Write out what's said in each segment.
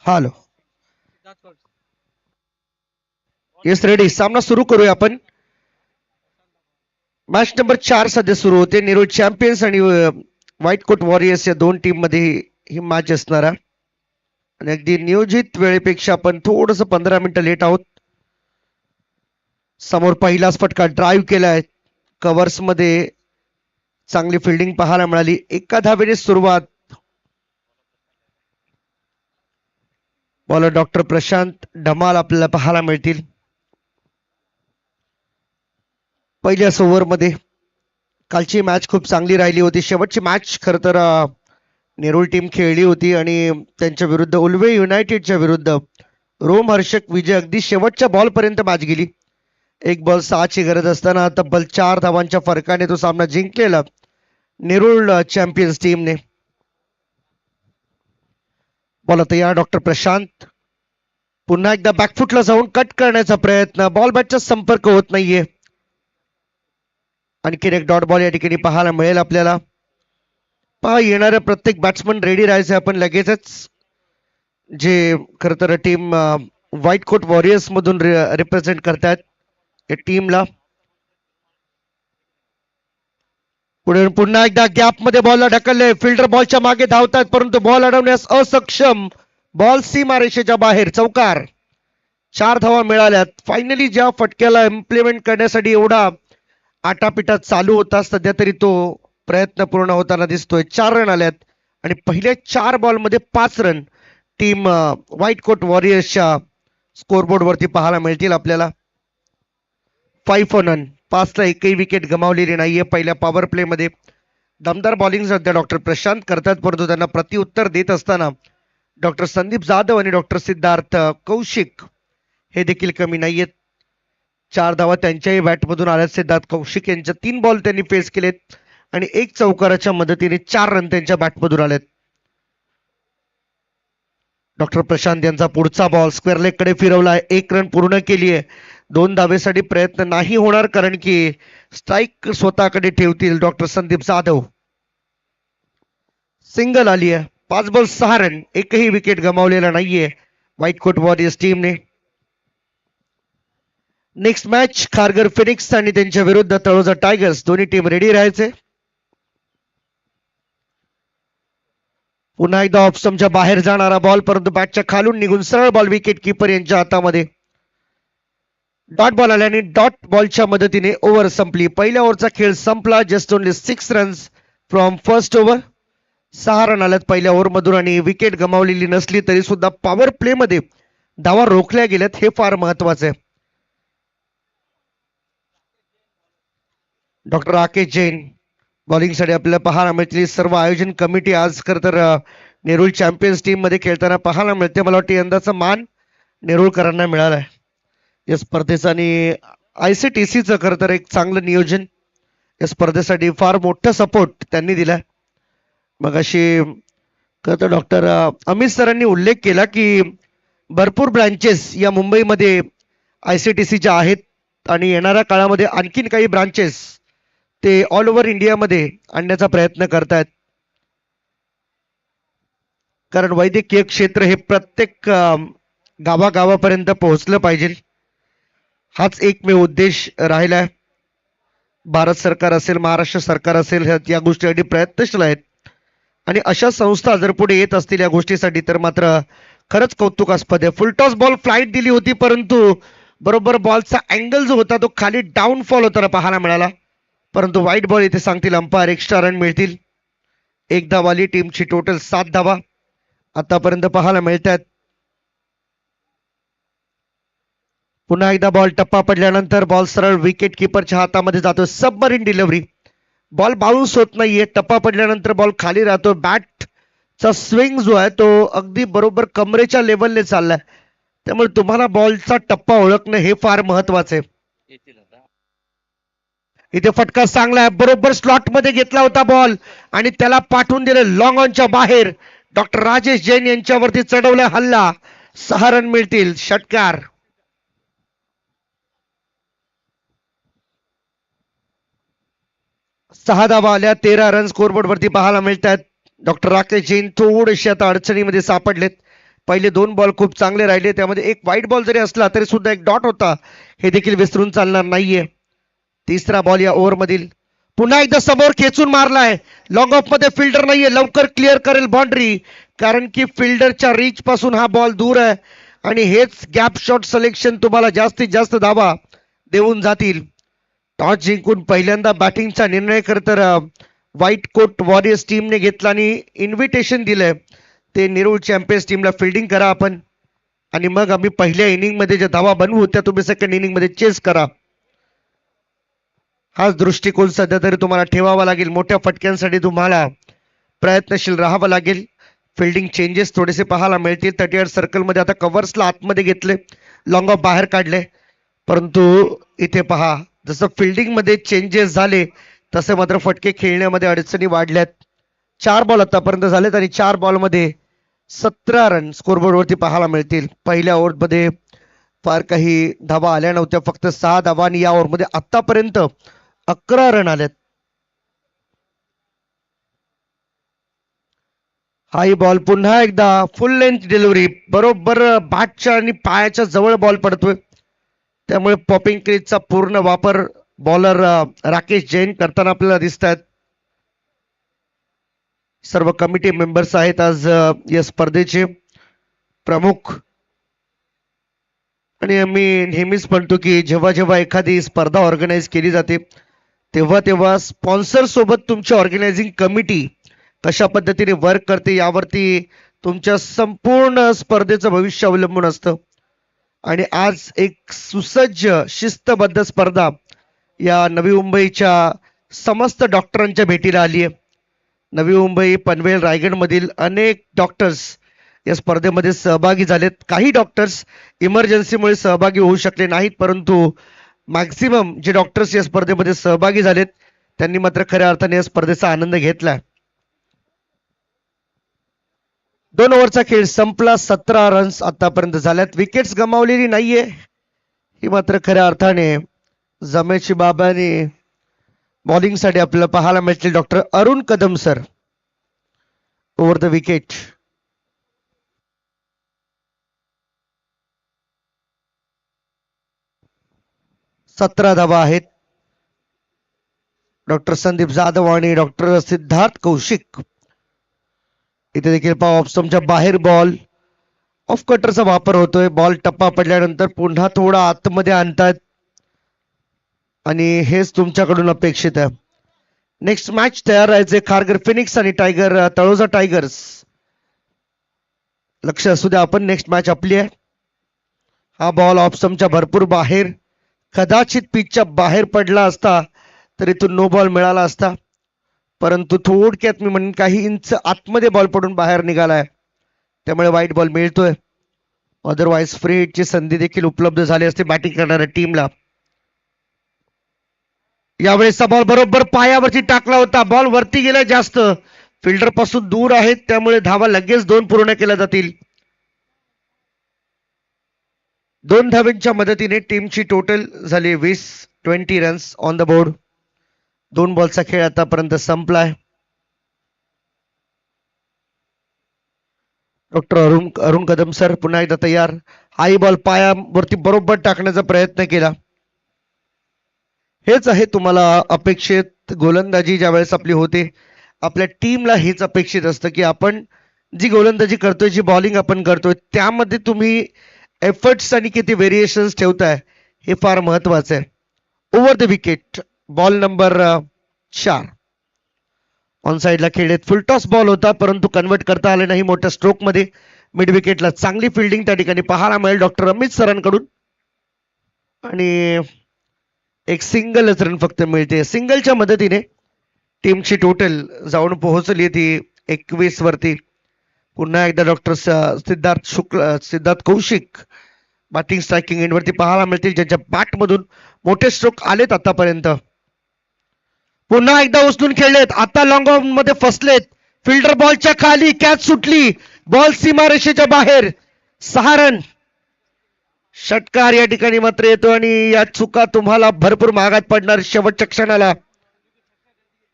Hello. Yes ready. सामना सुरू करूया आपण. मॅच नंबर 4 सध्या सुरू होते. नेरूळ चॅम्पियन्स आणि व्हाईट कोट वॉरियर्स या दोन टीम मध्ये ही मॅच असणार आहे. आणि अगदी नियोजित वेळेपेक्षा आपण थोडस 15 मिनिटं लेट आहोत. समोर पहिलाच फटका ड्राईव्ह केलाय. कव्हर्स मध्ये चांगली फिल्डिंग पाहायला मिळाली. एका धावेने सुरुवात. बॉलर डॉक्टर प्रशांत धमाल आपल्याला पाहायला मिळतील. पहिल्याच ओव्हरमध्ये कालची मॅच खूप चांगली राहिली होती. शेवटची मॅच खर तर नेरूळ टीम खेळली होती आणि त्यांच्या विरुद्ध उल्वे युनायटेडच्या विरुद्ध रोमहर्षक विजय. अगदी शेवटच्या बॉल पर्यंत मॅच गेली. एक बॉल 6ची गरज असताना तब्बल 4 धावांच्या फरकाने तो सामना जिंकलेला नेरूळ चॅम्पियन्स टीमने. बॉल तयार. डॉक्टर प्रशांत पुन्हा एकदा बॅकफुटला जाऊन कट करण्याचा प्रयत्न. बॉल बॅटचा संपर्क होत नाहीये. आणखीन एक डॉट बॉल या ठिकाणी पाहायला मिळेल आपल्याला. पहा, येणाऱ्या प्रत्येक बॅट्समन रेडी राहायचे. आपण लगेचच जे खर तर टीम व्हाईट कोट वॉरियर्स मधून रिप्रेझेंट करतात या टीमला. पुढे पुन्हा एकदा गॅप मध्ये बॉलला ढकलले. फिल्डर बॉलच्या मागे धावतात परंतु बॉल अडवण्यास असक्षम. बॉल सीमारेषेच्या बाहेर. चौकार. 4 धावा मिळाल्यात. फायनली ज्या फटक्याला इम्प्लिमेंट करण्यासाठी एवढा आटापिटा चालू होता सध्या तरी तो प्रयत्न पूर्ण होताना दिसतोय. 4 रन आल्यात आणि पहिल्या 4 बॉलमध्ये 5 रन टीम व्हाईट कोट वॉरियर्सच्या स्कोरबोर्ड वरती पाहायला मिळतील आपल्याला. 5 फॉर नन. 5ला एकही विकेट गमावलेली नाहीये. पहिल्या पॉवर प्ले मध्ये दमदार बॉलिंग सध्या डॉक्टर प्रशांत करतात परंतु त्यांना प्रत्युत्तर देत असताना डॉक्टर संदीप जाधव आणि डॉक्टर सिद्धार्थ कौशिक हे देखील कमी नाहीयेत. 4 धावा त्यांच्याही बॅटमधून आल्यात. सिद्धार्थ कौशिक यांच्या 3 बॉल त्यांनी फेस केलेत आणि एक चौकाराच्या मदतीने 4 रन त्यांच्या बॅटमधून आलेत. डॉक्टर प्रशांत यांचा पुढचा बॉल स्क्वेअर लेग कडे फिरवलाय. 1 रन पूर्ण केली आहे. 2 धावेसाठी प्रयत्न नाही होणार कारण की स्ट्राईक स्वतःकडे ठेवतील डॉक्टर संदीप जाधव. सिंगल आली आहे. 5 बॉल 6 रन. एकही विकेट गमावलेला नाहीये व्हाईट कोट वॉरियर्स टीमने. नेक्स्ट मॅच खारघर फिनिक्स आणि त्यांच्या विरुद्ध तळोजा टायगर्स. दोन्ही टीम रेडी राहायचे. पुन्हा एकदा ऑप्शनच्या बाहेर जाणारा बॉल परंतु बॅटच्या खालून निघून सरळ बॉल विकेट किपर यांच्या हातामध्ये. डॉट बॉल आल्याने डॉट बॉलच्या मदतीने ओव्हर संपली. पहिल्या ओव्हरचा खेळ संपला. Just only 6 runs from first over. 6 run आल्यात पहिल्या ओव्हर मधून आणि विकेट गमावलेली नसली तरी सुद्धा पॉवर प्ले मध्ये धावा रोखल्या गेल्यात हे फार महत्वाचे आहे. डॉक्टर राकेश जैन बॉलिंगसाठी आपल्याला पाहायला मिळतील. सर्व आयोजन कमिटी आज खर तर नेरूळ चॅम्पियन्स टीम मध्ये खेळताना पाहायला मिळते. मला वाटतं यंदाचा मान नेरूळकरांना मिळालाय या स्पर्धेचं आणि ICTCचं खर तर एक चांगलं नियोजन या स्पर्धेसाठी फार मोठा सपोर्ट त्यांनी दिलाय. मग अशी खरं तर डॉक्टर अमित सरांनी उल्लेख केला की भरपूर ब्रांचेस या मुंबईमध्ये ICTCच्या आहेत आणि येणाऱ्या काळामध्ये आणखीन काही ब्रांचेस ते ऑल ओव्हर इंडियामध्ये आणण्याचा प्रयत्न करतायत. कारण वैद्यकीय क्षेत्र हे प्रत्येक गावागावापर्यंत पोहोचलं पाहिजे हाच एकमेव उद्देश राहिलाय. भारत सरकार असेल, महाराष्ट्र सरकार असेल, या गोष्टीसाठी प्रयत्नशील आहेत आणि अशा संस्था जर पुढे येत असतील या गोष्टीसाठी तर मात्र खरंच कौतुकास्पद आहे. फुलटॉस बॉल फ्लाईट दिली होती परंतु बरोबर बॉलचा अँगल जो होता तो खाली डाऊनफॉल होताना पाहायला मिळाला. परंतु व्हाईट बॉल इथे सांगतील अंपायर. एक्स्ट्रा रन मिळतील. 1 धाव आली. टीमची टोटल 7 धावा आतापर्यंत पाहायला मिळतात. पुन्हा एकदा बॉल टप्पा पडल्यानंतर बॉल सरळ विकेट किपरच्या हातामध्ये जातो. Submarine delivery. बॉल बाउन्स होत नाहीये. टप्पा पडल्यानंतर बॉल खाली राहतो. बॅटचा स्विंग जो आहे तो अगदी बरोबर कमरेच्या लेवलने चाललाय. त्यामुळे तुम्हाला बॉलचा टप्पा ओळखणं हे फार महत्वाचं आहे. इथे फटका चांगला आहे. बरोबर स्लॉट मध्ये घेतला होता बॉल आणि त्याला पाठवून दिले लॉंग ऑनच्या बाहेर. डॉक्टर राजेश जैन यांच्यावरती चढवला हल्ला. 6 रन मिळतील. षटकार. सहा धावा आल्या. 13 रन स्कोरबोर्ड वरती पाहायला मिळतात. डॉक्टर राकेश जैन थोडेसे आता अडचणीमध्ये सापडलेत. पहिले 2 बॉल खूप चांगले राहिले, त्यामध्ये एक व्हाईट बॉल जरी असला तरी सुद्धा एक डॉट होता, हे देखील विसरून चालणार नाहीये. तिसरा बॉल या ओव्हर मधील. पुन्हा एकदा समोर खेचून मारलाय. लॉंग ऑफ मध्ये फिल्डर नाहीये, लवकर क्लिअर करेल बाउंड्री, कारण की फिल्डरच्या रीच पासून हा बॉल दूर आहे आणि हेच गॅप शॉट सिलेक्शन तुम्हाला जास्तीत जास्त धावा देऊन जातील. टॉस जिंकून पहिल्यांदा बॅटिंगचा निर्णय तर व्हाईट कोट वॉरियर्स टीमने घेतला आणि इन्व्हिटेशन दिलंय ते नेरूळ चॅम्पियन्स टीमला फिल्डिंग करा आपण, आणि मग आम्ही पहिल्या इनिंग मध्ये ज्या धावा बनवू त्या तुम्ही सेकंड इनिंग मध्ये चेस करा. हाच दृष्टिकोन सध्या तरी तुम्हाला ठेवावा लागेल. मोठ्या फटक्यांसाठी तुम्हाला प्रयत्नशील राहावं लागेल. फिल्डिंग चेंजेस थोडेसे पाहायला मिळतील. 38 सर्कल मध्ये आता कव्हर्सला आतमध्ये घेतले, लॉंग ऑफ बाहेर काढले, परंतु इथे पहा जसं फिल्डिंग मध्ये चेंजेस झाले तसे मात्र फटके खेळण्यामध्ये अडचणी वाढल्यात. 4 बॉल आतापर्यंत झालेत आणि 4 बॉल मध्ये 17 रन स्कोरबोर्ड वरती पाहायला मिळतील. पहिल्या ओव्हर मध्ये फार काही धावा आल्या नव्हत्या, फक्त 6 धावा, आणि या ओव्हर मध्ये आतापर्यंत 11 रन आलेत. हाई बॉल पुन्हा एकदा फुल लेंथ डिलिव्हरी, बरोबर बॅटच्या आणि पायाच्या जवळ बॉल पडतोय, त्यामुळे पॉपिंग क्रीजचा पूर्ण वापर बॉलर राकेश जैन करताना आपल्याला दिसतात. सर्व कमिटी मेंबर्स आहेत आज या स्पर्धेचे प्रमुख, आणि आम्ही नेहमीच म्हणतो की जेव्हा जेव्हा एखादी स्पर्धा ऑर्गनाईज केली जाते तेव्हा तेव्हा स्पॉन्सर सोबत तुमची ऑर्गनायझिंग कमिटी कशा पद्धतीने वर्क करते यावरती तुमच्या संपूर्ण स्पर्धेचं भविष्य अवलंबून असतं. आणि आज एक सुसज्ज शिस्तबद्ध स्पर्धा या नवी मुंबईच्या समस्त डॉक्टरांच्या भेटीला आली आहे. नवी मुंबई, पनवेल, रायगड मधील अनेक डॉक्टर्स या स्पर्धेमध्ये सहभागी झालेत. काही डॉक्टर्स इमर्जन्सीमुळे सहभागी होऊ शकले नाहीत, परंतु मॅक्सिमम जे डॉक्टर्स या स्पर्धेमध्ये सहभागी झालेत त्यांनी मात्र खऱ्या अर्थाने या स्पर्धेचा आनंद घेतलाय. 2 ओव्हरचा खेळ संपला. 17 रन्स आतापर्यंत झाल्यात. विकेट्स गमावलेली नाहीये ही मात्र खऱ्या अर्थाने जमेची बाब आणि बॉलिंग साठी आपल्याला पाहायला मिळतील doctor Arun Kadam sir over the wicket. सतरा धावा आहेत. डॉक्टर संदीप जाधव आणि डॉक्टर सिद्धार्थ कौशिक. इथे देखील पहा ऑफ स्टंपच्या बाहेर बॉल, ऑफ कटरचा वापर होतोय. बॉल टप्पा पडल्यानंतर पुन्हा थोडा आतमध्ये आणतात आणि हेच तुमच्याकडून अपेक्षित आहे. नेक्स्ट मॅच तयार राहायचे खारघर फिनिक्स आणि टायगर तळोजा टायगर्स. लक्ष असू द्या आपण, नेक्स्ट मॅच आपली आहे. हा बॉल ऑफ स्टंपच्या भरपूर बाहेर, कदाचित पिचच्या बाहेर पडला असता तर इथून नो बॉल मिळाला असता, परंतु थोडक्यात मी म्हणेन काही इंच आतमध्ये बॉल पडून बाहेर निघालाय, त्यामुळे व्हाईट बॉल मिळतोय. अदरवाईज फ्री हिटची संधी देखील उपलब्ध झाली असते बॅटिंग करणाऱ्या टीमला. यावेळेस बॉल बरोबर पायावरती टाकला होता. बॉल वरती गेला जास्त, फिल्डर पासून दूर आहेत, त्यामुळे धावा लगेच 2 पूर्ण केल्या जातील. 2 धावांच्या मदतीने टीमची टोटल झाली 20 रन्स ऑन द बोर्ड. 2 बॉलचा खेळ आतापर्यंत संपलाय. डॉक्टर अरुण कदम सर पुन्हा एकदा तयार. हाई बॉल पायावरती बरोबर टाकण्याचा प्रयत्न केला. हेच आहे तुम्हाला अपेक्षित गोलंदाजी ज्यावेळेस आपली होते, आपल्या टीमला हेच अपेक्षित असतं की आपण जी गोलंदाजी करतोय, जी बॉलिंग आपण करतोय, त्यामध्ये तुम्ही एफर्ट्स आणि किती व्हेरिएशन्स ठेवताय हे फार महत्वाचं आहे. Over the wicket ball number 4. On साइडला खेळलेत. फुलटॉस बॉल होता परंतु कन्वर्ट करता आले नाही मोठ्या स्ट्रोक मध्ये. मिड विकेटला चांगली फिल्डिंग त्या ठिकाणी पाहायला मिळेल डॉक्टर अमित सरांकडून, आणि एक सिंगलच रन फक्त मिळते. सिंगलच्या मदतीने टीमची टोटल जाऊन पोहोचली ती 21 वरती. पुन्हा एकदा doctor Siddharth Kaushik batting striking end वरती पाहायला मिळतील, ज्यांच्या बॅट मधून मोठे स्ट्रोक आलेत आतापर्यंत. पुन्हा एकदा उचलून खेळलेत, आता लॉंग ऑन मध्ये फसलेत. फिल्डर बॉलच्या खाली, कॅच सुटली, बॉल सीमारेषेच्या बाहेर. 6 रन. षटकार या ठिकाणी मात्र येतो आणि या चुका तुम्हाला भरपूर महागात पडणार शेवटच्या क्षणाला.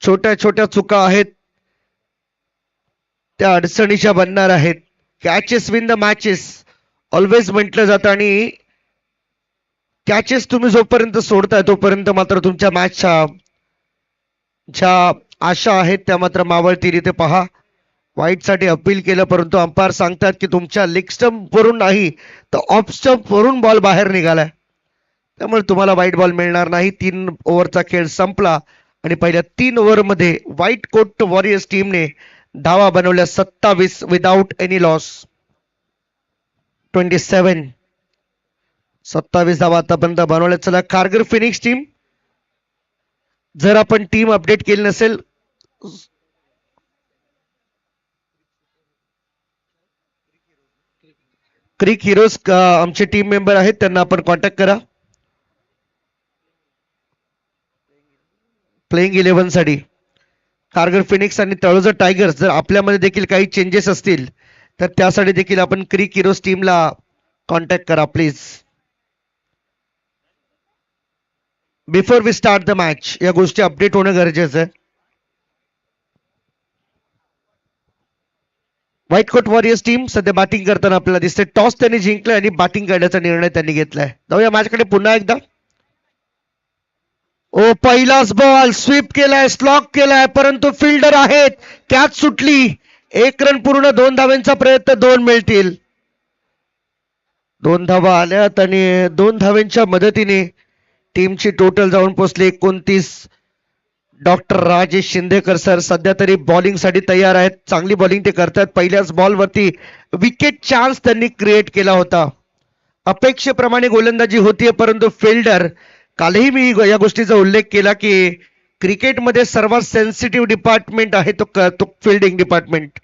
छोट्या छोट्या चुका आहेत त्या अडचणीच्या बनणार आहेत. Catches win the matches always म्हटलं जातं आणि कॅचेस तुम्ही जोपर्यंत सोडताय तोपर्यंत मात्र तुमच्या मॅचच्या ज्या आशा आहेत त्या मात्र मावळतील. इथे पहा वाईट साठी अपील केलं परंतु अंपायर सांगतात की तुमच्या लेग स्टंप वरून नाही तर ऑफ स्टंप वरून बॉल बाहेर निघालाय, त्यामुळे तुम्हाला वाईट बॉल मिळणार नाही. 3 ओव्हरचा खेळ संपला आणि पहिल्या 3 ओव्हरमध्ये व्हाईट कोट वॉरियर्स टीमने धावा बनवल्या 27 विदाउट एनी लॉस. 27 धावा आतापर्यंत बनवल्या. चला कारगिल फिनिक्स टीम, जर आपण टीम अपडेट केली नसेल क्रिक हिरोज आमचे टीम मेंबर आहेत त्यांना आपण कॉन्टॅक्ट करा प्लेइंग 11 साठी. कारगिल फिनिक्स आणि तळोजा टायगर्स जर आपल्यामध्ये देखील काही चेंजेस असतील तर त्यासाठी देखील आपण क्रिक हिरोज टीमला कॉन्टॅक्ट करा please. Before we start the match या गोष्टी अपडेट होणं गरजेचं आहे. व्हाईट कोट वॉरियर्स टीम सध्या बॅटिंग करताना आपल्याला दिसते. टॉस त्यांनी जिंकलं आणि बॅटिंग करण्याचा निर्णय त्यांनी घेतलाय. जाऊया मॅचकडे पुन्हा एकदा. ओ पहिलाच बॉल स्वीप केलाय, स्लॉक केलाय परंतु फिल्डर आहेत, कॅच सुटली. 1 रन पूर्ण, 2 धाव्यांचा प्रयत्न, 2 मिळतील. 2 धावा आल्यात आणि 2 धाव्यांच्या मदतीने टीमची टोटल जाऊन पोहोचली 29. डॉक्टर राजेश शिंदेकर सर सध्या तरी बॉलिंग साठी तयार आहेत. चांगली बॉलिंग ते करतात. पहिल्याच बॉलवरती विकेट चान्स त्यांनी क्रिएट केला होता. अपेक्षेप्रमाणे गोलंदाजी होतीये परंतु फिल्डर, कालही मी या गोष्टीचा उल्लेख केला की क्रिकेटमध्ये सर्वात सेन्सिटिव्ह डिपार्टमेंट आहे तो fielding department.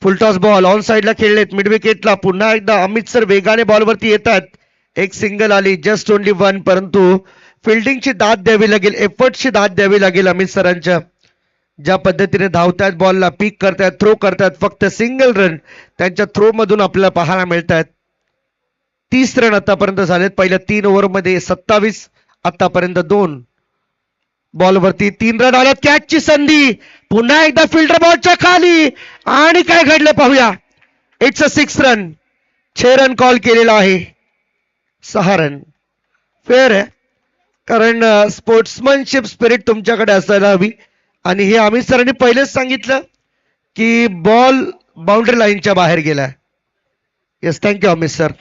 Full toss ball on साइडला खेळलेत मिड विकेटला. पुन्हा एकदा अमित सर वेगाने बॉलवरती येतात. एक सिंगल आली, जस्ट ओनली 1, परंतु फिल्डिंगची दाद द्यावी लागेल, एफर्टची दाद द्यावी लागेल अमित सरांच्या. ज्या पद्धतीने धावतायत, बॉलला पिक करतायत, थ्रो करतायत, फक्त सिंगल रन त्यांच्या थ्रो मधून आपल्याला पाहायला मिळत आहेत. 30 रन आतापर्यंत झालेत पहिल्या 3 ओव्हरमध्ये. 27 आतापर्यंत 2 बॉलवरती 3 रन आल्यात. कॅचची संधी, पुन्हा एकदा फिल्डर बॉलच्या खाली आणि काय घडलं पाहूया. It's a 6 run. 6 run call केलेला आहे. 6 रन फेअर आहे, कारण स्पोर्ट्समनशिप स्पिरिट तुमच्याकडे असायला हवी. आणि हे अमित सरांनी पहिलेच सांगितलं की बॉल बाउंड्री लाईनच्या बाहेर गेलाय. Yes, thank you Amit sir.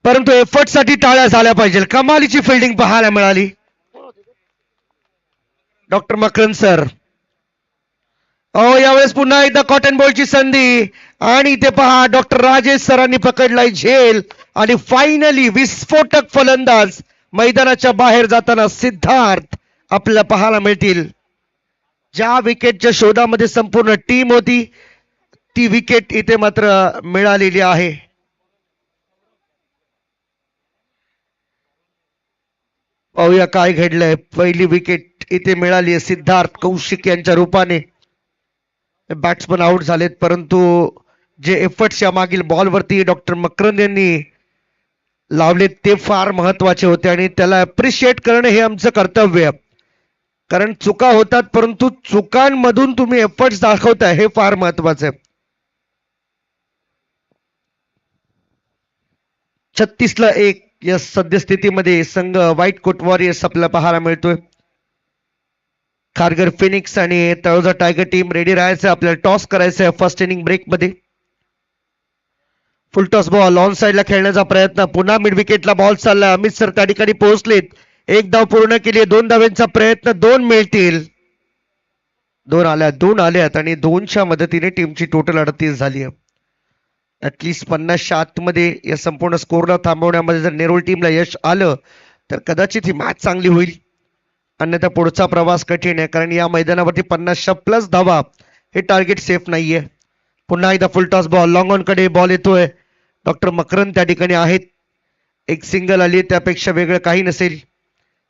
परंतु एफर्ट साठी टाळ्या झाल्या पाहिजे. कमालीची फिल्डिंग पाहायला मिळाली. डॉक्टर मकरन सर, यावेळेस पुन्हा एकदा कॉटन बॉलची संधी आणि इथे पहा डॉक्टर राजेश सरांनी पकडलाय झेल आणि फायनली विस्फोटक फलंदाज मैदानाच्या बाहेर जाताना सिद्धार्थ आपल्याला पाहायला मिळतील. ज्या विकेटच्या शोधामध्ये संपूर्ण टीम होती ती विकेट इथे मात्र मिळालेली आहे. पाहूया काय घडलंय. पहिली विकेट इथे मिळाली आहे सिद्धार्थ कौशिक यांच्या रूपाने. बॅट्समन आउट झालेत परंतु जे एफर्ट्स या मागील बॉलवरती डॉक्टर मकरंद यांनी लावले ते फार महत्वाचे होते आणि त्याला अप्रिशिएट करणं हे आमचं कर्तव्य आहे. कारण चुका होतात परंतु चुकांमधून तुम्ही एफर्ट्स दाखवताय हे फार महत्वाचं आहे. 36ला 1 या सद्यस्थितीमध्ये संघ व्हाईट कोट वॉरियर्स आपल्याला पाहायला मिळतोय. कारगिल फिनिक्स आणि तळोजा टायगर टीम रेडी राहायचं, आपल्याला टॉस करायचं आहे फर्स्ट इनिंग ब्रेक मध्ये. फुल टॉस बॉल ऑन साइडला खेळण्याचा प्रयत्न, पुन्हा मिड विकेटला बॉल चालला. अमित सर त्या ठिकाणी पोहोचलेत. 1 धाव पूर्ण केली. 2 धावांचा प्रयत्न, 2 मिळतील. 2 आल्यात आणि 2च्या मदतीने टीमची टोटल 38 झाली आहे. ऍटलिस्ट 50च्या आतमध्ये या संपूर्ण स्कोरला थांबवण्यामध्ये जर नेरूळ टीमला यश आलं तर कदाचित ही मॅच चांगली होईल. अन्यथा पुढचा प्रवास कठीण आहे, कारण या मैदानावरती 50च्या प्लस धावा हे टार्गेट सेफ नाहीये. पुन्हा एकदा फुल टॉस बॉल लॉंग ऑन कडे बॉल येतोय. डॉक्टर मकरन त्या ठिकाणी आहेत. एक सिंगल आली, त्यापेक्षा वेगळं काही नसेल.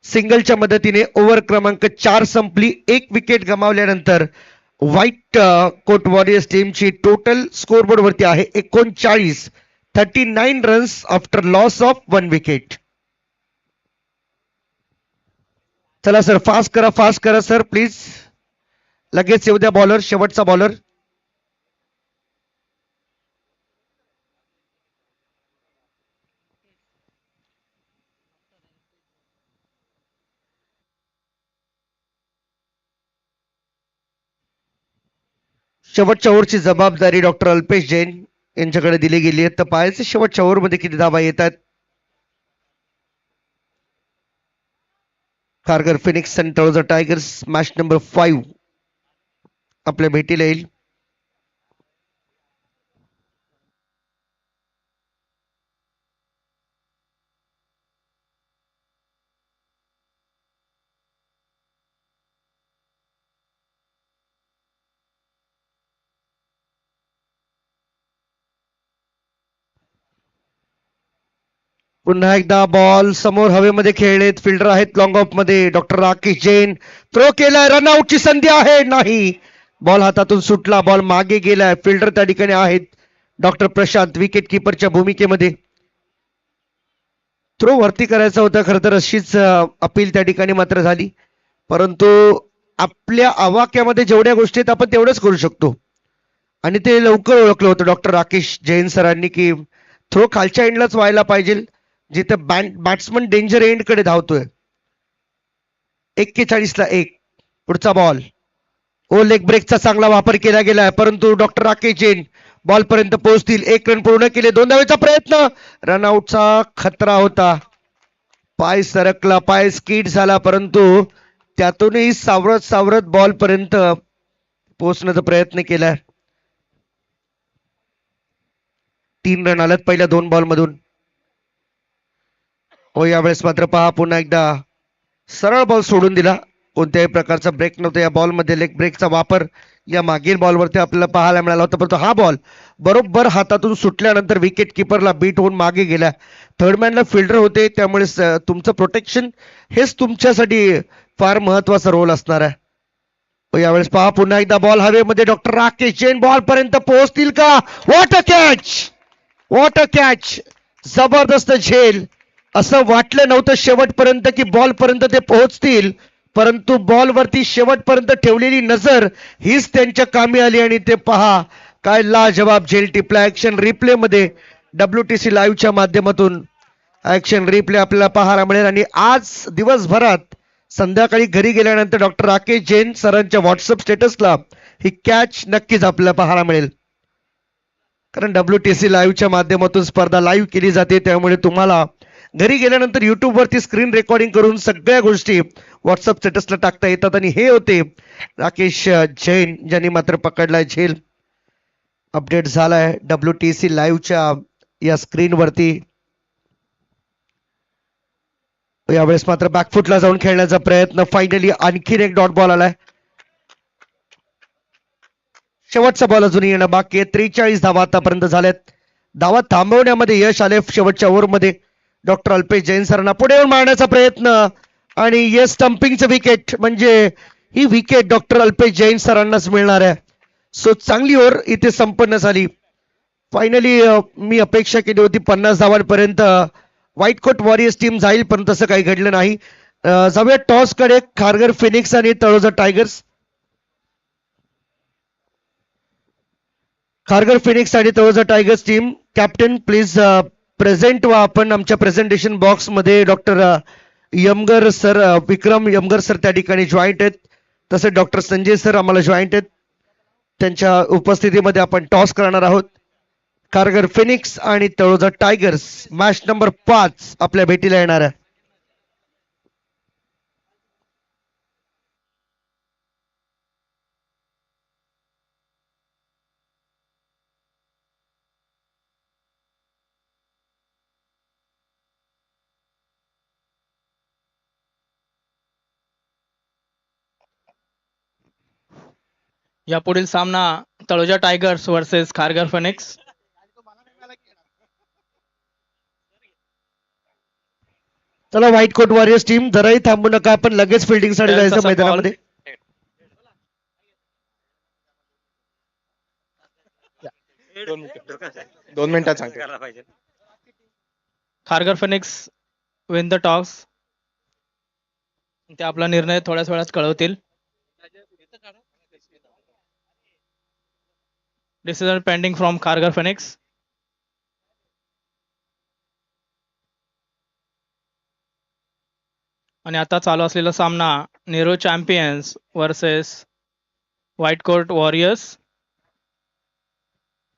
सिंगलच्या मदतीने ओव्हर क्रमांक 4 संपली. 1 विकेट गमावल्यानंतर व्हाईट कोट वॉरियर्स टीमची टोटल स्कोरबोर्ड वरती आहे 39 runs after loss of 1 wicket. चला सर फास्ट करा सर प्लीज. लगेच येऊ द्या बॉलर, शेवटचा बॉलर. शेवटच्या ओव्हरची जबाबदारी डॉक्टर अल्पेश जैन यांच्याकडे दिली गेली आहे. तर पाहायचं शेवटच्या ओव्हरमध्ये किती धावा येतात. खारघर फिनिक्स आणि तळोजा टायगर्स मॅच नंबर 5 आपल्या भेटीला येईल. पुन्हा एकदा बॉल समोर हवेमध्ये खेळलेत. फिल्डर आहेत लॉंग ऑफ मध्ये डॉक्टर राकेश जैन. थ्रो केलाय. रनआउटची संधी आहे. नाही, बॉल हातातून सुटला. बॉल मागे गेलाय. फिल्डर त्या ठिकाणी आहेत डॉक्टर प्रशांत विकेट किपरच्या भूमिकेमध्ये. थ्रो वरती करायचा होता. खरं तर अशीच अपील त्या ठिकाणी मात्र झाली. परंतु आपल्या आवाक्यामध्ये जेवढ्या गोष्टी आहेत आपण तेवढंच करू शकतो. आणि ते लवकर ओळखलं होतं डॉक्टर राकेश जैन सरांनी की थ्रो खालच्या एंडलाच व्हायला पाहिजे जिथे बॅट्समन डेंजर एंड कडे धावतोय. 41 पुढचा बॉल. ओ लेग ब्रेकचा चांगला वापर केला गेलाय. परंतु डॉक्टर राकेश जैन बॉल पर्यंत पोहोचतील. 1 रन पूर्ण केले. 2 धावेचा प्रयत्न. रनआउटचा खतरा होता. पाय सरकला. पाय स्किड झाला. परंतु त्यातूनही सावरत सावरत बॉल पर्यंत पोहोचण्याचा प्रयत्न केलाय. 3 रन आलेत पहिल्या 2 बॉल मधून. हो, यावेळेस मात्र पहा पुन्हा एकदा सरळ बॉल सोडून दिला. कोणत्याही प्रकारचा ब्रेक नव्हता या बॉलमध्ये. लेग ब्रेकचा वापर या मागील बॉलवरती आपल्याला पाहायला मिळाला होता. परंतु हा बॉल बरोबर हातातून सुटल्यानंतर विकेट किपरला बीट होऊन मागे गेला. थर्डमॅनला फिल्डर होते त्यामुळे तुमचं प्रोटेक्शन हेच तुमच्यासाठी फार महत्वाचा रोल असणार आहे. यावेळेस पहा पुन्हा एकदा बॉल हवेमध्ये. डॉक्टर राकेश जैन बॉल पर्यंत पोहोचतील का? What a catch, what a catch. जबरदस्त झेल. असं वाटलं नव्हतं शेवटपर्यंत की बॉल पर्यंत ते पोहोचतील. परंतु बॉलवरती शेवटपर्यंत ठेवलेली नजर हीच त्यांच्या कामी आली. आणि ते पहा काय लाजवाब झेल टिपला. ऍक्शन रिप्ले मध्ये WTC लाईव्हच्या माध्यमातून ऍक्शन रिप्ले आपल्याला पाहायला मिळेल. आणि आज दिवसभरात संध्याकाळी घरी गेल्यानंतर डॉक्टर राकेश जैन सरांच्या व्हॉट्सअप स्टेटसला ही कॅच नक्कीच आपल्याला पाहायला मिळेल. कारण WTC लाईव्हच्या माध्यमातून स्पर्धा लाईव्ह केली जाते. त्यामुळे तुम्हाला घरी गेल्यानंतर युट्यूब वरती स्क्रीन रेकॉर्डिंग करून सगळ्या गोष्टी व्हॉट्सअप स्टेटसला टाकता येतात. आणि हे होते राकेश जैन ज्यांनी मात्र पकडलाय झेल. अपडेट झालाय WTC लाईव्हच्या या स्क्रीन वरती. यावेळेस मात्र बॅकफुटला जाऊन खेळण्याचा प्रयत्न. फायनली आणखीन एक डॉट बॉल आलाय. शेवटचा बॉल अजूनही येणं बाकी आहे. 43 धावा आतापर्यंत झाल्यात. धावा थांबवण्यामध्ये यश आले शेवटच्या ओव्हरमध्ये. डॉक्टर अल्पेश जैन सरांना पुढे येऊन मारण्याचा प्रयत्न. आणि ये स्टंपिंगचं विकेट. म्हणजे ही विकेट डॉक्टर अल्पेश जैन सरांनाच मिळणार आहे. सो चांगली ओव्हर इथे संपन्न झाली. फायनली मी अपेक्षा केली होती 50 धावांपर्यंत व्हाईट कोट वॉरियर्स टीम जाईल, पण तसं काही घडलं नाही. जाऊया टॉस कडे. खारघर फिनिक्स आणि तळोजा टायगर्स. खारघर फिनिक्स आणि Taloja tigers team. Captain please present व्हा आपण आमच्या प्रेझेंटेशन बॉक्स मध्ये. डॉक्टर यमगर सर, विक्रम यमगर सर त्या ठिकाणी जॉईंट आहेत. तसेच डॉक्टर संजय सर आम्हाला जॉईंट आहेत. त्यांच्या उपस्थितीमध्ये आपण टॉस करणार आहोत. खारघर फिनिक्स आणि तळोजा टायगर्स मॅच नंबर 5 आपल्या भेटीला येणार आहे. यापुढील सामना Taloja tigers versus Kharghar Phoenix. चला व्हाईट कोट वॉरियर्स टीम जराही थांबू नका. आपण लगेच फिल्डिंग साठी जायचं मैदानामध्ये. दोन मिनिटात सांगतो. Kharghar Phoenix win the toss. ते आपला निर्णय थोड्याच वेळात कळवतील. Decision pending from Kharghar Phoenix. आणि आता चालू असलेला सामना Nehru champions versus White coat Warriors.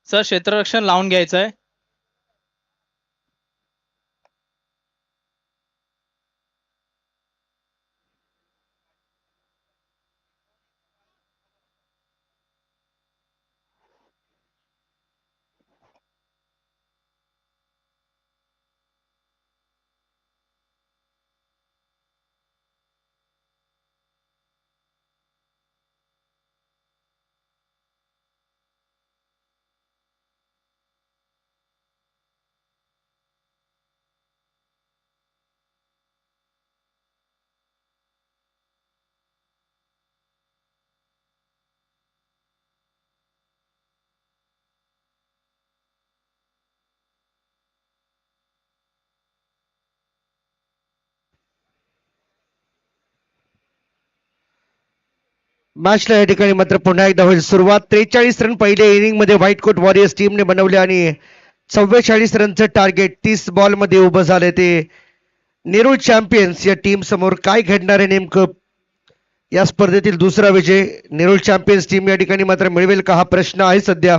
Sir क्षेत्ररक्षण लावून घ्यायचं आहे. मॅचला या ठिकाणी मात्र पुन्हा एकदा होईल सुरुवात. 43 रन पहिल्या इनिंग मध्ये व्हाईट कोट वॉरियर्स टीमने बनवले आणि 44 रनचं टार्गेट 30 बॉल मध्ये उभं झाले. ते नेरूळ चॅम्पियन्स या टीम समोर काय घडणार आहे नेमकं? या स्पर्धेतील दुसरा विजय नेरूळ चॅम्पियन्स टीम या ठिकाणी मात्र मिळवेल का हा प्रश्न आहे सध्या.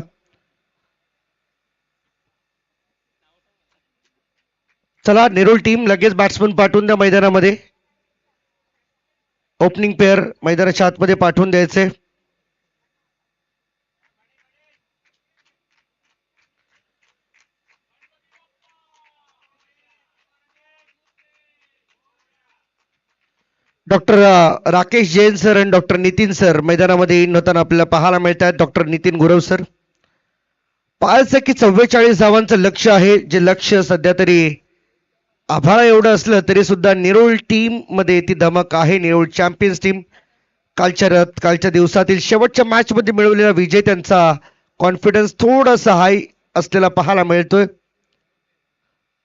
चला नेरूळ टीम लगेच बॅट्समन पाठवून द्या मैदानामध्ये. ओपनिंग पेअर मैदानाच्या आतमध्ये पाठवून द्यायचे. डॉक्टर राकेश जैन सर आणि डॉक्टर नितीन सर मैदानामध्ये इन होताना आपल्याला पाहायला मिळत आहेत. Doctor Nitin Gurav sir. पाहायचं की 44 धावांचं लक्ष आहे, जे लक्ष सध्या तरी आभाळा एवढं असलं तरी सुद्धा नेरूळ टीम मध्ये ती धमक आहे. नेरूळ चॅम्पियन्स टीम कालच्या दिवसातील शेवटच्या मॅच मध्ये मिळवलेला विजय त्यांचा कॉन्फिडन्स थोडासा हाय असलेला पाहायला मिळतोय.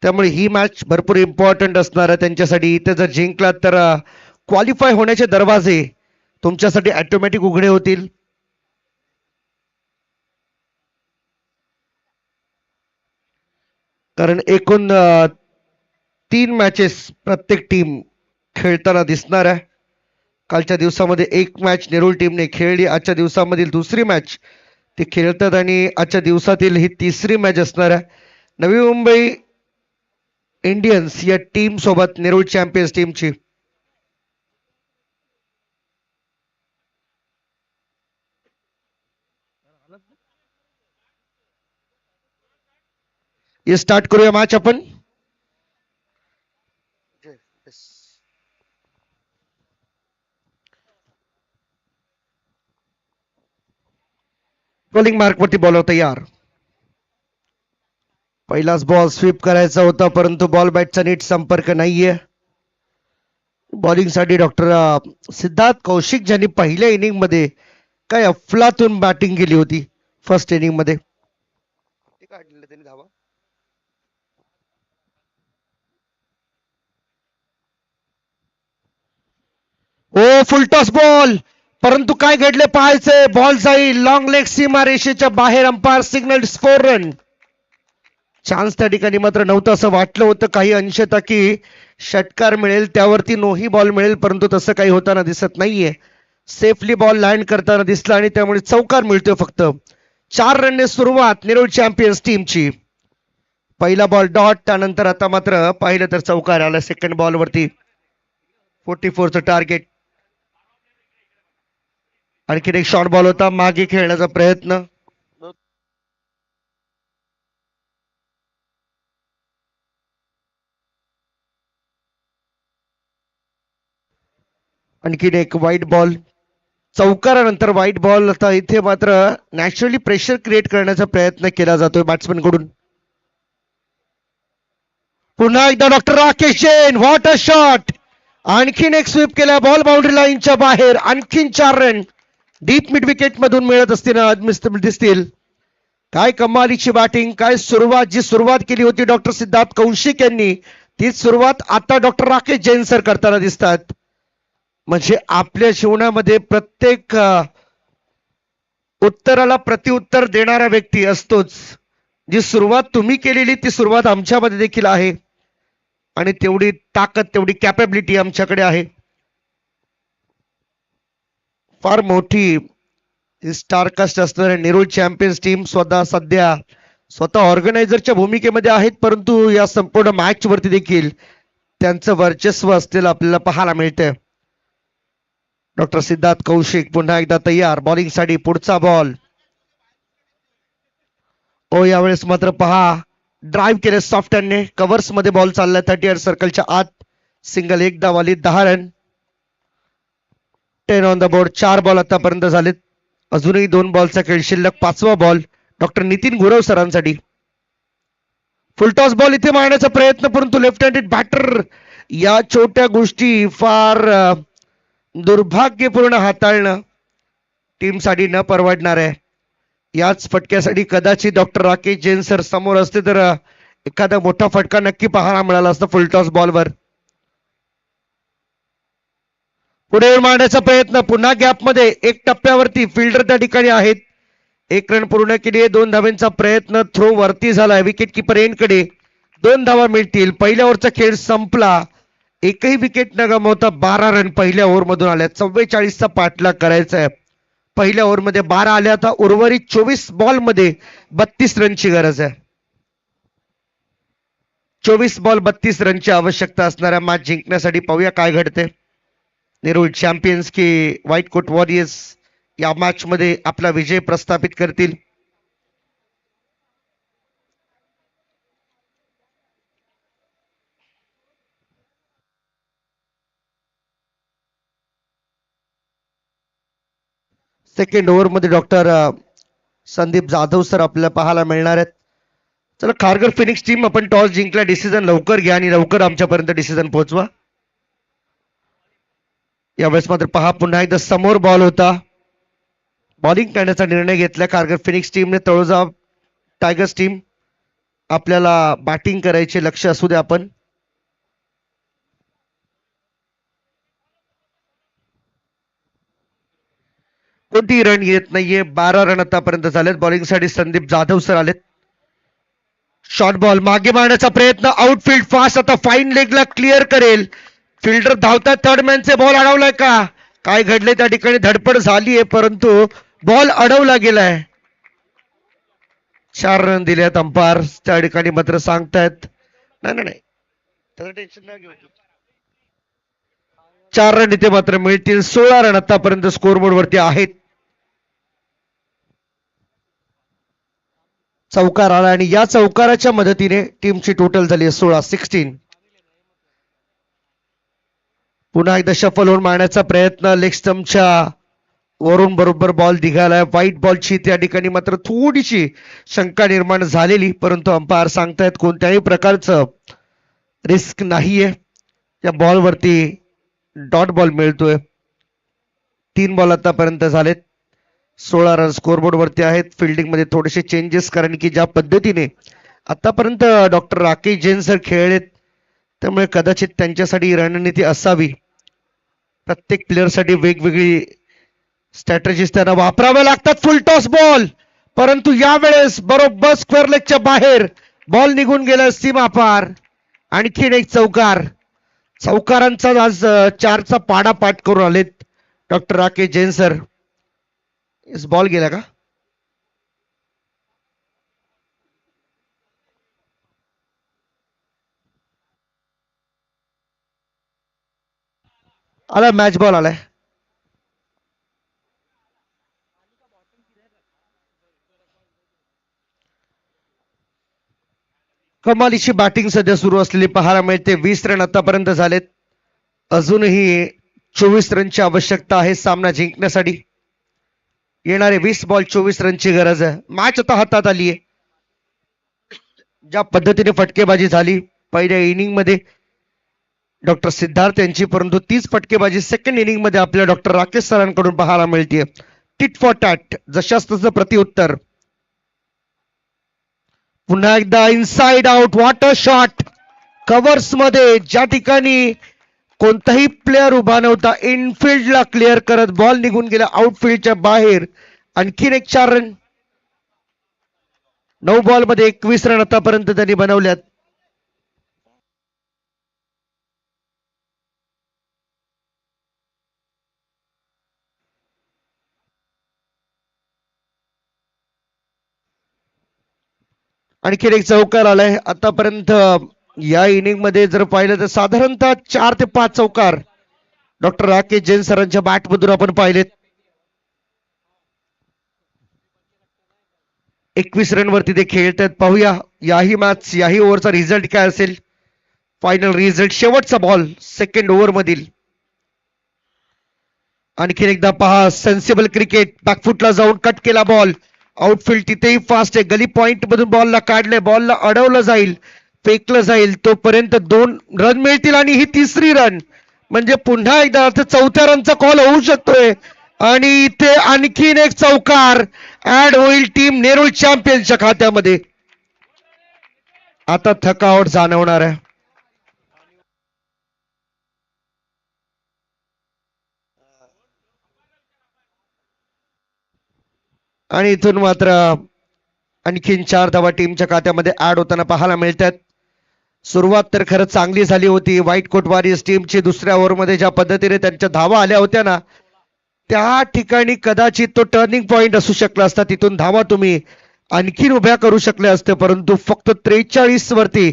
त्यामुळे ही मॅच भरपूर इम्पॉर्टंट असणार आहे त्यांच्यासाठी. इथे जर जिंकलात तर क्वालिफाय होण्याचे दरवाजे तुमच्यासाठी ऑटोमॅटिक उघडे होतील. कारण एकूण 3 मॅचेस प्रत्येक टीम खेळताना दिसणार आहे. कालच्या दिवसामध्ये एक मॅच नेरूळ टीमने खेळली, आजच्या दिवसामधील दुसरी मॅच ते खेळतात आणि आजच्या दिवसातील ही तिसरी मॅच असणार आहे. नवी मुंबई इंडियन्स या टीम सोबत नेरूळ चॅम्पियन्स टीमची. ये स्टार्ट करूया मॅच आपण. बॉलिंग मार्क वरती बॉलर तयार. पहिलाच बॉल स्वीप करायचा होता परंतु बॉल बॅटचा नीट संपर्क नाहीये. बॉलिंग साठी डॉक्टर सिद्धार्थ कौशिक ज्यांनी पहिल्या इनिंग मध्ये काय अफलातून बॅटिंग केली होती फर्स्ट इनिंग मध्ये. ओ फुल टॉस बॉल, परंतु काय घडले पाहायचंय. बॉल जाईल लॉंग लेग सीमा रेषेच्या बाहेर. Umpire signal 4 run. चान्स त्या ठिकाणी मात्र नव्हतं असं वाटलं होतं काही अंशतः की षटकार मिळेल, त्यावरती नोही बॉल मिळेल, परंतु तसं काही होताना दिसत नाहीये. सेफली बॉल लँड करताना दिसला आणि त्यामुळे चौकार मिळतोय फक्त. 4 रनने सुरुवात नेरूळ चॅम्पियन्स टीमची. पहिला बॉल डॉट, त्यानंतर आता मात्र पाहिलं तर चौकार आला सेकंड बॉल वरती. 44चं टार्गेट. आणखीन एक शॉर्ट बॉल होता, मागे खेळण्याचा प्रयत्न. आणखीन एक व्हाईट बॉल. चौकारानंतर व्हाईट बॉल. आता इथे मात्र नॅचरली प्रेशर क्रिएट करण्याचा प्रयत्न केला जातोय बॅट्समन कडून. पुन्हा एकदा doctor Rakesh Jain. What a shot. आणखीन एक स्वीप केला, बॉल बाउंड्री लाईनच्या बाहेर. आणखीन 4 रन डीप मिड विकेट मधून मिळत दिसतील. काय कमालीची बॅटिंग, काय सुरुवात. जी सुरुवात केली होती डॉक्टर सिद्धार्थ कौशिक यांनी, तीच सुरुवात आता डॉक्टर राकेश जैन सर करताना दिसतात. म्हणजे आपल्या जीवनामध्ये प्रत्येक उत्तराला प्रत्युत्तर देणारा व्यक्ती असतोच. जी सुरुवात तुम्ही केलेली ती सुरुवात आमच्यामध्ये देखील आहे आणि तेवढी ताकद, तेवढी कॅपेबिलिटी आमच्याकडे आहे. फार मोठी स्टारकास्ट असणाऱ्या नेरूळ चॅम्पियन्स टीम स्वतः ऑर्गनायझरच्या भूमिकेमध्ये आहेत, परंतु या संपूर्ण मॅच वरती देखील त्यांचं वर्चस्व असलेलं आपल्याला पाहायला मिळतंय. डॉक्टर सिद्धार्थ कौशिक पुन्हा एकदा तयार बॉलिंग साठी. पुढचा बॉल ओ, यावेळेस मात्र पहा ड्राईव्ह केले सॉफ्ट हँडने. कव्हर्स मध्ये बॉल चाललाय 38 सर्कलच्या आत. सिंगल, एक धाव आली, 10 run. 10 on the board. 4 ball आतापर्यंत झालेत. अजूनही 2 बॉलचा खेळ शिल्लक. 5वा बॉल डॉक्टर नितीन गुरव सरांसाठी. फुलटॉस बॉल इथे मारण्याचा प्रयत्न, परंतु लेफ्ट हँडेड बॅटर. या छोट्या गोष्टी फार दुर्भाग्यपूर्ण हाताळणं टीमसाठी न परवडणार आहे. याच फटक्यासाठी कदाचित डॉक्टर राकेश जैन सर समोर असते तर एखादा मोठा फटका नक्की पाहायला मिळाला असता फुलटॉस बॉलवर. पुढे येऊन मारण्याचा प्रयत्न. पुन्हा गॅप मध्ये. एक टप्प्यावरती फिल्डर त्या ठिकाणी आहेत. 1 रन पूर्ण केली. 2 धावांचा प्रयत्न. थ्रो वरती झालाय विकेट किपर एंडकडे. 2 धावा मिळतील. पहिल्या ओव्हरचा खेळ संपला. एकही विकेट न गमावता 12 रन पहिल्या ओव्हर मधून आल्या. 44चा पाठलाग करायचा आहे. पहिल्या ओव्हर मध्ये 12 आल्या. आता उर्वरित 24 बॉल मध्ये 32 रनची गरज आहे. 24 बॉल 32 रनची आवश्यकता असणाऱ्या मॅच जिंकण्यासाठी पाहूया काय घडते. नेरूळ चॅम्पियन्स की व्हाईट कोट वॉरियर्स या मॅच मध्ये आपला विजय प्रस्थापित करतील. सेकंड ओव्हर मध्ये डॉक्टर संदीप जाधव सर आपल्याला पाहायला मिळणार आहेत. चला खारघर फिनिक्स टीम, आपण टॉस जिंकला. डिसिजन लवकर घ्या आणि लवकर आमच्यापर्यंत डिसिजन पोहोचवा. यावेळेस मात्र पहा पुन्हा एकदा समोर बॉल होता. बॉलिंग करण्याचा निर्णय घेतला खारघर फिनिक्स टीमने. तळोजा टायगर्स टीम आपल्याला बॅटिंग करायचे लक्ष असू द्या. आपण कोणतीही रन येत नाहीये. 12 रन आतापर्यंत झालेत. बॉलिंग साठी संदीप जाधव सर आलेत. शॉर्ट बॉल मागे मारण्याचा प्रयत्न. Outfield fast. आता फाईन लेगला क्लिअर करेल. फिल्डर धावतात. थर्ड मॅनचे बॉल अडवलाय का? काय घडले त्या ठिकाणी? धडपड झालीय परंतु बॉल अडवला गेलाय. 4 रन दिलेत. अंपायर त्या ठिकाणी मात्र सांगतायत नाही नाही नाही, त्याचं टेन्शन नाही घेऊ. 4 रन इथे मात्र मिळतील. 16 रन आतापर्यंत स्कोरबोर्ड वरती आहेत. चौकार आला आणि या चौकाराच्या मदतीने टीमची टोटल झाली 16. पुन्हा एकदा शफल होऊन मारण्याचा प्रयत्न. लेग स्टंपच्या वरून बरोबर बॉल निघालाय. व्हाईट बॉलची त्या ठिकाणी मात्र थोडीशी शंका निर्माण झालेली, परंतु अंपायर सांगतायत कोणत्याही प्रकारचं रिस्क नाहीये. या बॉलवरती डॉट बॉल मिळतोय. 3 बॉल आतापर्यंत झालेत. 16 रन स्कोरबोर्ड वरती आहेत. फिल्डिंग मध्ये थोडेसे चेंजेस, कारण की ज्या पद्धतीने आतापर्यंत डॉक्टर राकेश जैन सर खेळलेत त्यामुळे कदाचित त्यांच्यासाठी रणनीती असावी. प्रत्येक प्लेअरसाठी वेगवेगळी स्ट्रॅटेजीज त्यांना वापराव्या लागतात. फुल टॉस बॉल, परंतु यावेळेस बरोबर स्क्वेअर लेगच्या बाहेर बॉल निघून गेला. सीमा पार. आणखीन एक चौकार. चौकारांचा आज 4चा पाडापाठ करून आलेत doctor Rakesh Jain sir. Ball गेला का? आला, मॅच बॉल आलाय. कमालीची बॅटिंग सध्या सुरू असलेली पाहायला मिळते. 20 रन आतापर्यंत झालेत. अजूनही 24 रनची आवश्यकता आहे सामना जिंकण्यासाठी. येणारे 20 बॉल 24 रनची गरज आहे. मॅच आता हातात आली आहे. ज्या पद्धतीने फटकेबाजी झाली पहिल्या इनिंग मध्ये डॉक्टर सिद्धार्थ यांची, परंतु तीच फटकेबाजी सेकंड इनिंग मध्ये आपल्या डॉक्टर राकेश सरांकडून पाहायला मिळते. टिट फॉर टॅट, जशाच तसं प्रत्युत्तर. पुन्हा एकदा inside out. Water shot. Covers मध्ये ज्या ठिकाणी कोणताही प्लेअर उभा नव्हता, इनफिल्डला क्लिअर करत बॉल निघून गेला आउटफील्डच्या बाहेर. आणखीन एक 4 रन. 9 बॉल मध्ये 21 रन आतापर्यंत त्यांनी बनवल्यात. आणखीन एक चौकार आलाय आतापर्यंत. या इनिंग मध्ये जर पाहिलं तर साधारणतः 4 ते 5 चौकार डॉक्टर राकेश जैन सरांच्या बॅट मधून आपण पाहिलेत. 21 रन वरती ते खेळतात. पाहूया याही मॅच याही ओव्हरचा रिझल्ट काय असेल. फायनल रिझल्ट शेवटचा बॉल सेकंड ओव्हर मधील. आणखीन एकदा पहा सेन्सिबल क्रिकेट. बॅकफुटला जाऊन कट केला बॉल. आउटफील्ड तिथेही फास्ट आहे. गली पॉइंट मधून बॉलला काढले. बॉलला अडवलं जाईल, फेकलं जाईल, तोपर्यंत 2 रन मिळतील आणि ही 3री रन म्हणजे पुन्हा एकदा अर्थ 4थ्या रनचा कॉल होऊ शकतोय. आणि इथे आणखीन एक चौकार ऍड होईल टीम नेरूळ चॅम्पियनच्या खात्यामध्ये. आता थकावट जाणवणार आहे. आणि इथून मात्र आणखीन 4 धावा टीमच्या खात्यामध्ये ऍड होताना पाहायला मिळतात. सुरुवात तर खरंच चांगली झाली होती. व्हाईट कोट वॉरियर्स टीमची दुसऱ्या ओव्हरमध्ये ज्या पद्धतीने त्यांच्या धावा आल्या होत्या ना, त्या ठिकाणी कदाचित तो टर्निंग पॉइंट असू शकला असता. तिथून धावा तुम्ही आणखीन उभ्या करू शकले असते, परंतु फक्त 43 वरती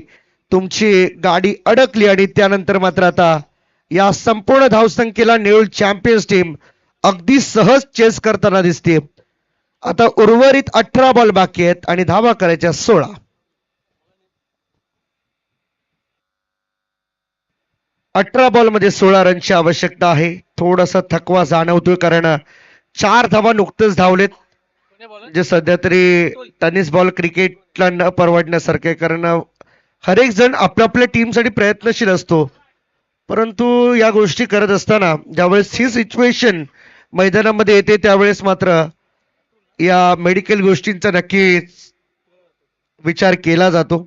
तुमची गाडी अडकली आणि त्यानंतर मात्र आता या संपूर्ण धावसंख्येला नेरूळ चॅम्पियन्स टीम अगदी सहज चेस करताना दिसते. आता उर्वरित 18 बॉल बाकी आहेत आणि धावा करायच्या 16. बॉल मध्ये 16 रनची आवश्यकता आहे. थोडासा थकवा जाणवतोय कारण 4 धावा नुकतेच धावलेत, जे सध्या तरी टेनिस बॉल क्रिकेटला न परवडण्यासारखे. कारण हर एक जण आपल्या आपल्या टीमसाठी प्रयत्नशील असतो, परंतु या गोष्टी करत असताना ज्यावेळेस ही सिच्युएशन मैदानामध्ये येते त्यावेळेस मात्र या मेडिकल गोष्टींचा नक्कीच विचार केला जातो.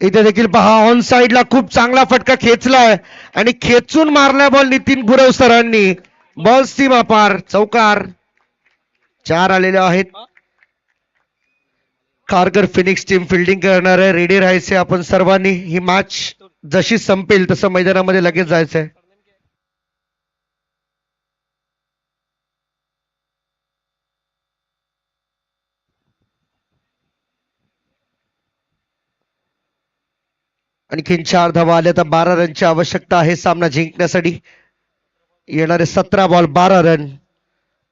इथे देखील पहा ऑन साइडला खूप चांगला फटका खेचलाय आणि खेचून मारलाय बॉल नितीन गुरव सरांनी. बॉल सीमा पार. चौकार 4 आलेले आहेत. खारघर फिनिक्स टीम फिल्डिंग करणार आहे. रेडी राहायचे आपण सर्वांनी. ही मॅच जशी संपेल तसं मैदानामध्ये लगेच जायचंय. आणखीन 4 धावा आल्या तर 12 रनची आवश्यकता आहे सामना जिंकण्यासाठी. येणारे 17 बॉल 12 रन,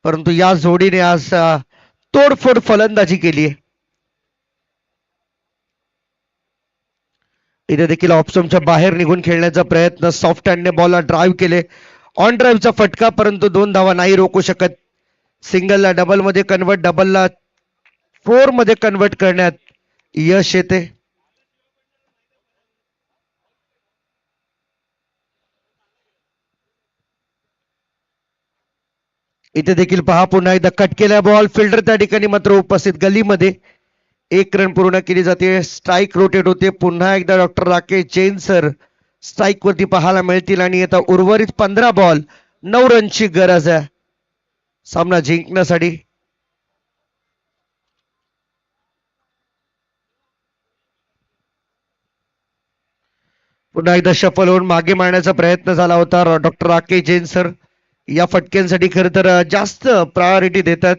परंतु या जोडीने आज तोडफोड फलंदाजी केली आहे. इथे देखील ऑप्शनच्या बाहेर निघून खेळण्याचा प्रयत्न. सॉफ्ट हँडने बॉलला ड्राईव्ह केले. ऑन ड्राईव्हचा फटका, परंतु 2 धावा नाही रोखू शकत. सिंगलला डबल मध्ये कन्वर्ट, डबलला 4 मध्ये कन्वर्ट करण्यात यश येते. इथे देखील पहा पुन्हा एकदा कट केला बॉल. फिल्डर त्या ठिकाणी मात्र उपस्थित. गलीमध्ये 1 रन पूर्ण केली जाते. स्ट्राईक रोटेट होते. पुन्हा एकदा doctor Rakesh Jain sir strike वरती पाहायला मिळतील आणि आता उर्वरित 15 बॉल 9 रनची गरज आहे सामना जिंकण्यासाठी. पुन्हा एकदा शफल होऊन मागे मारण्याचा प्रयत्न झाला होता. डॉक्टर राकेश जैन सर या फटक्यांसाठी खरं तर जास्त प्रायोरिटी देतात.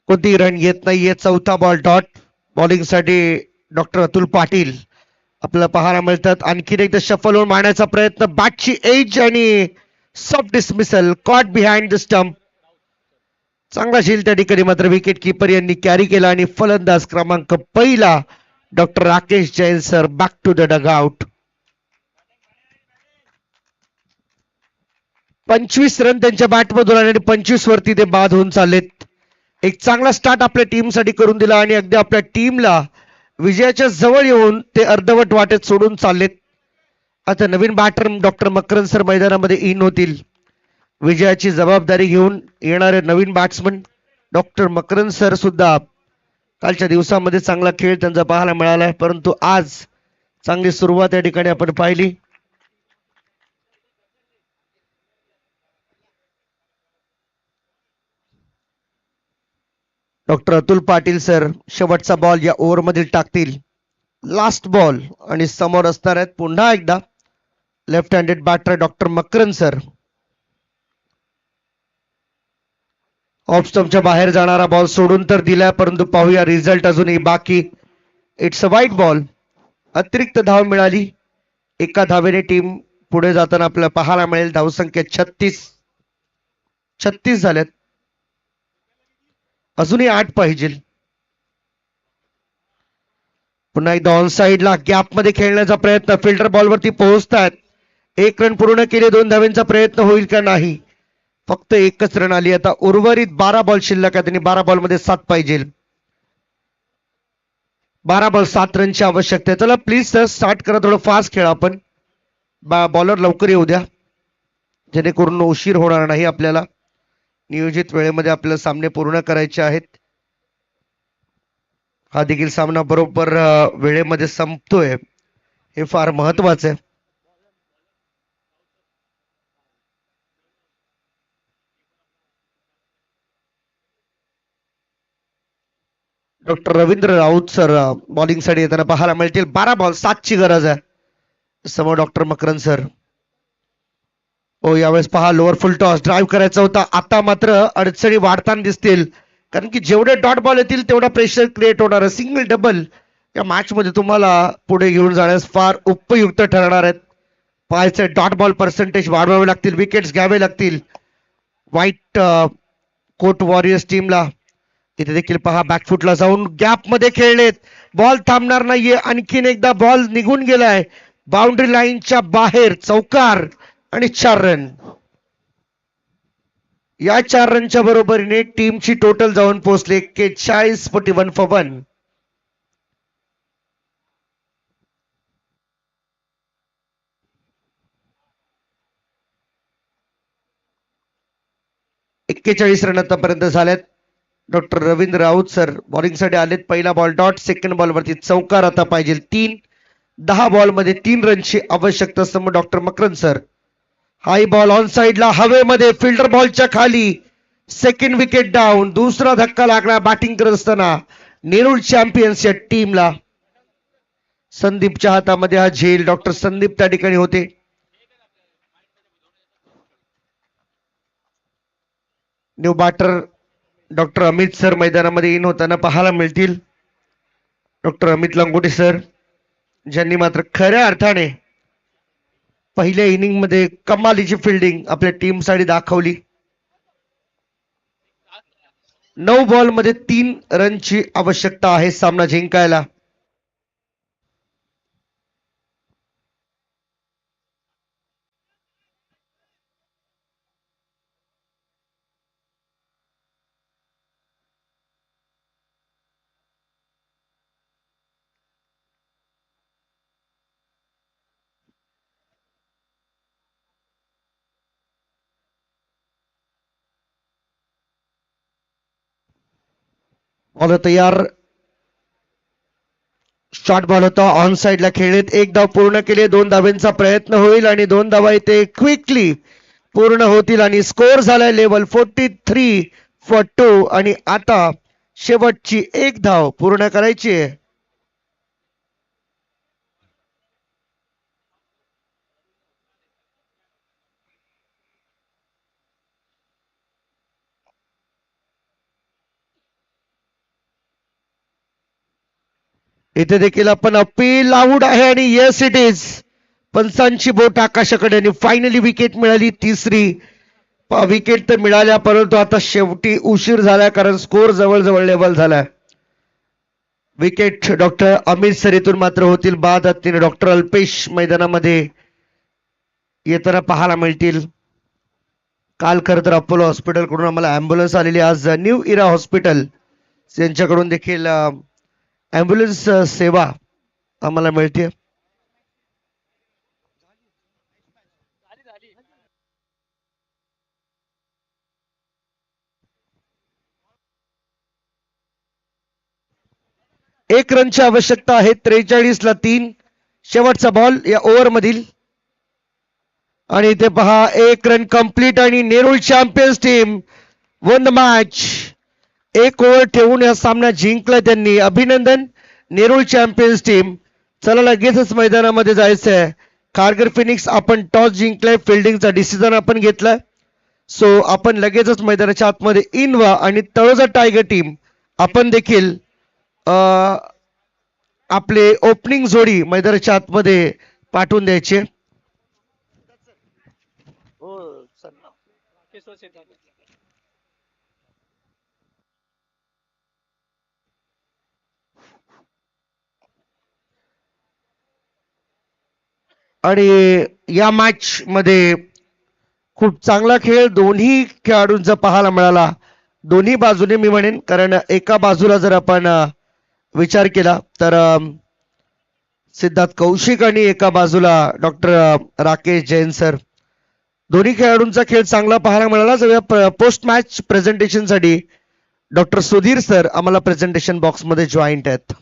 कोणती रन येत नाहीये. 4था बॉल डॉट. बॉलिंगसाठी डॉक्टर अतुल पाटील आपल्याला पाहायला मिळतात. आणखीन एकदा शफल होऊन मारण्याचा प्रयत्न. बॅटची एज आणि soft dismissal. Caught behind the stump. चांगला झेल त्या ठिकाणी मात्र विकेट किपर यांनी कॅरी केला आणि फलंदाज क्रमांक पहिला doctor Rakesh Jain sir back to the dugout. 25 run त्यांच्या बॅटमधून आले आणि 25 वरती ते बाद होऊन चाललेत. एक चांगला स्टार्ट आपल्या टीमसाठी करून दिला आणि अगदी आपल्या टीमला विजयाच्या जवळ येऊन ते अर्धवट वाटेत सोडून चाललेत. आता नवीन बॅटर डॉक्टर मकरन सर मैदानामध्ये इन होतील. विजयाची जबाबदारी घेऊन येणारे नवीन बॅट्समन डॉक्टर मकरन सर सुद्धा कालच्या दिवसामध्ये चांगला खेळ त्यांचा पाहायला मिळाला, परंतु आज चांगली सुरुवात या ठिकाणी आपण पाहिली. डॉक्टर अतुल पाटील सर शेवटचा बॉल या ओव्हर मधील टाकतील. लास्ट बॉल आणि समोर असणार आहेत पुन्हा एकदा left handed batter doctor Makaran sir. Off स्टंपच्या बाहेर जाणारा बॉल सोडून तर दिलाय, परंतु पाहूया रिझल्ट अजूनही बाकी. इट्स अ वाईट बॉल. अतिरिक्त धाव मिळाली. एका धावेने टीम पुढे जाताना आपल्याला पाहायला मिळेल. धावसंख्या 36 झाल्यात. अजूनही 8 पाहिजे. पुन्हा एकदा ऑन साइडला गॅप मध्ये खेळण्याचा प्रयत्न. फिल्डर बॉलवरती पोहोचतात. 1 रन पूर्ण केले. 2 धावेंचा प्रयत्न होईल का नाही. फक्त 1च रन आली. आता उर्वरित 12 बॉल शिल्लक आहेत आणि 12 बॉल मध्ये 7 पाहिजे. 12 बॉल 7 रनची आवश्यकता आहे. चला प्लीज सर स्टार्ट करा. थोडं फास्ट खेळा आपण. बॉलर लवकर येऊ द्या जेणेकरून उशीर होणार नाही. आपल्याला नियोजित वेळेमध्ये आपल्याला सामने पूर्ण करायचे आहेत. हा देखील सामना बरोबर वेळेमध्ये संपतोय हे फार महत्वाचं आहे. Doctor Ravindra Raut sir bowling साठी येताना पाहायला मिळतील. 12 बॉल 7 ची गरज आहे. समोर डॉक्टर मकरन सर. हो यावेळेस पहा लोअर फुल टॉस ड्राईव्ह करायचा होता. आता मात्र अडचणी वाढताना दिसतील, कारण की जेवढे डॉट बॉल येतील तेवढा प्रेशर क्रिएट होणार आहे. सिंगल डबल या मॅच मध्ये तुम्हाला पुढे घेऊन जाण्यास फार उपयुक्त ठरणार आहेत. पाहायचे डॉट बॉल पर्सेंटेज वाढवावे लागतील. विकेट्स घ्यावे लागतील. व्हाईट कोट वॉरियर्स टीमला इथे देखील पहा बॅकफुटला जाऊन गॅप मध्ये खेळलेत. बॉल थांबणार नाहीये. आणखीन एकदा बॉल निघून गेलाय बाउंड्री लाईनच्या बाहेर. चौकार आणि 4 रन. या 4 रनच्या बरोबरीने टीमची टोटल जाऊन पोहोचले 41 फॉर 1. रन आतापर्यंत झाल्यात. Doctor Ravindra Raut sir bowling साठी आलेत. पहिला बॉल डॉट. सेकंड बॉल वरती चौकार आता पाहिजे 3. 10 बॉल मध्ये 3 रनची आवश्यकता. समोर doctor Makaran sir. High ball on साइडला हवेमध्ये फिल्डर बॉलच्या खाली. Second wicket down. दुसरा धक्का लागला बॅटिंग करत असताना नेरूळ चॅम्पियन्स या टीमला. संदीपच्या हातामध्ये हा झेल. डॉक्टर संदीप त्या ठिकाणी होते. New batter doctor Amit sir मैदानामध्ये इन होताना पाहायला मिळतील. डॉक्टर अमित लंगोटे सर ज्यांनी मात्र खऱ्या अर्थाने पहिल्या इनिंग मध्ये कमालीची फिल्डिंग आपल्या टीम साठी दाखवली. 9 बॉल मध्ये 3 रनची आवश्यकता आहे सामना जिंकायला. बॉल तयार. शॉर्ट बॉल होता. ऑन साइडला खेळलेत. 1 धाव पूर्ण केले. 2 धावेंचा प्रयत्न होईल आणि 2 धावा इथे क्विकली पूर्ण होतील आणि स्कोर झालाय लेवल 43 फॉर 2. आणि आता शेवटची 1 धाव पूर्ण करायची आहे. इथे देखील आपण अपील आऊट आहे आणि येस इट इज. पंचांची बोट आकाशाकडे आणि फायनली विकेट मिळाली. 3री विकेट तर मिळाल्या, परंतु आता शेवटी उशीर झाला कारण स्कोर जवळजवळ लेवल झालाय. विकेट डॉक्टर अमित सर इथून मात्र होतील बाद. तिने डॉक्टर अल्पेश मैदानामध्ये येताना पाहायला मिळतील. काल खरं तर अपोलो हॉस्पिटल कडून आम्हाला अँब्युलन्स आलेली. आज न्यू इरा हॉस्पिटल यांच्याकडून देखील अँब्युलन्स सेवा आम्हाला मिळते. एक रनची आवश्यकता आहे. 43 ला 3. शेवटचा बॉल या ओव्हर मधील आणि इथे पहा 1 रन कंप्लीट आणि Nerul champions team one the match. एक ओव्हर ठेवून या सामना जिंकला त्यांनी. अभिनंदन नेरूळ चॅम्पियन्स टीम. चला लगेचच मैदानामध्ये जायचंय. खारघर फिनिक्स आपण टॉस जिंकलाय, फिल्डिंगचा डिसिजन आपण घेतलाय. सो आपण लगेचच मैदानाच्या आतमध्ये इन व्हा आणि तळोजा टायगर टीम आपण देखील आपले ओपनिंग जोडी मैदानाच्या आतमध्ये पाठवून द्यायचे. आणि या मॅच मध्ये खूप चांगला खेळ दोन्ही खेळाडूंचा पाहायला मिळाला. दोन्ही बाजूने मी म्हणेन, कारण एका बाजूला जर आपण विचार केला तर सिद्धार्थ कौशिक आणि एका बाजूला डॉक्टर राकेश जैन सर. दोन्ही खेळाडूंचा खेळ चांगला पाहायला मिळाला. जाऊया पोस्ट मॅच प्रेझेंटेशन साठी डॉक्टर सुधीर सर आम्हाला प्रेझेंटेशन बॉक्स मध्ये जॉईंट आहेत.